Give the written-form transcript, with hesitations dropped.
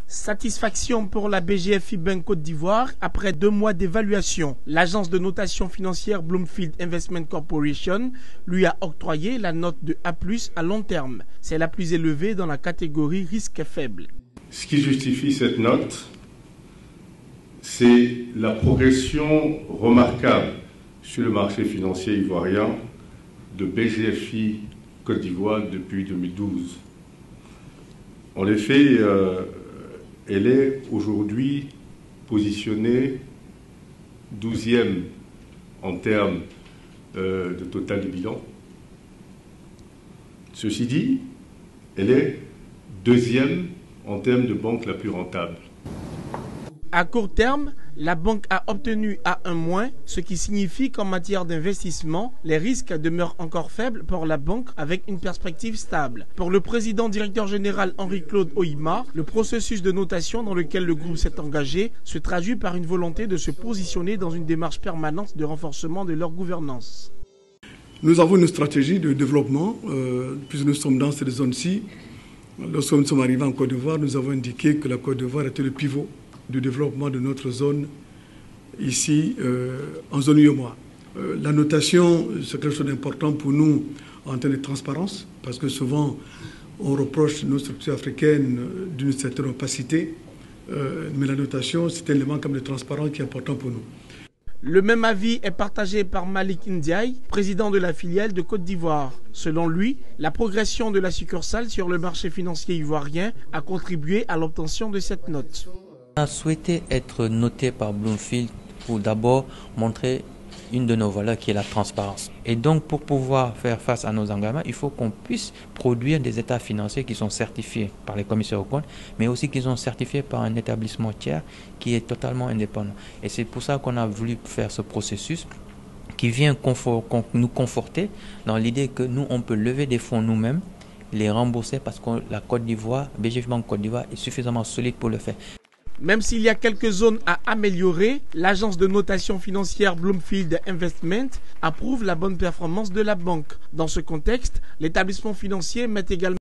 Satisfaction pour la BGFI Bank Côte d'Ivoire après 2 mois d'évaluation. L'agence de notation financière Bloomfield Investment Corporation lui a octroyé la note de A+ à long terme. C'est la plus élevée dans la catégorie risque faible. Ce qui justifie cette note, c'est la progression remarquable sur le marché financier ivoirien de BGFI Côte d'Ivoire depuis 2012. En effet, elle est aujourd'hui positionnée 12e en termes de total du bilan. Ceci dit, elle est 2e en termes de banque la plus rentable. À court terme, la banque a obtenu A1-, ce qui signifie qu'en matière d'investissement, les risques demeurent encore faibles pour la banque avec une perspective stable. Pour le président directeur général Henri-Claude Ohima, le processus de notation dans lequel le groupe s'est engagé se traduit par une volonté de se positionner dans une démarche permanente de renforcement de leur gouvernance. Nous avons une stratégie de développement, puisque nous sommes dans cette zone-ci. Lorsque nous sommes arrivés en Côte d'Ivoire, nous avons indiqué que la Côte d'Ivoire était le pivot du développement de notre zone ici en zone UEMOA. La notation, c'est quelque chose d'important pour nous en termes de transparence, parce que souvent on reproche nos structures africaines d'une certaine opacité, mais la notation, c'est un élément comme de transparence qui est important pour nous. Le même avis est partagé par Malik Ndiaye, président de la filiale de Côte d'Ivoire. Selon lui, la progression de la succursale sur le marché financier ivoirien a contribué à l'obtention de cette note. On a souhaité être noté par Bloomfield pour d'abord montrer une de nos valeurs qui est la transparence. Et donc pour pouvoir faire face à nos engagements, il faut qu'on puisse produire des états financiers qui sont certifiés par les commissaires aux comptes, mais aussi qui sont certifiés par un établissement tiers qui est totalement indépendant. Et c'est pour ça qu'on a voulu faire ce processus qui vient nous conforter dans l'idée que nous, on peut lever des fonds nous-mêmes, les rembourser parce que la Côte d'Ivoire, BGF Bank Côte d'Ivoire est suffisamment solide pour le faire. Même s'il y a quelques zones à améliorer, l'agence de notation financière Bloomfield Investment approuve la bonne performance de la banque. Dans ce contexte, l'établissement financier met également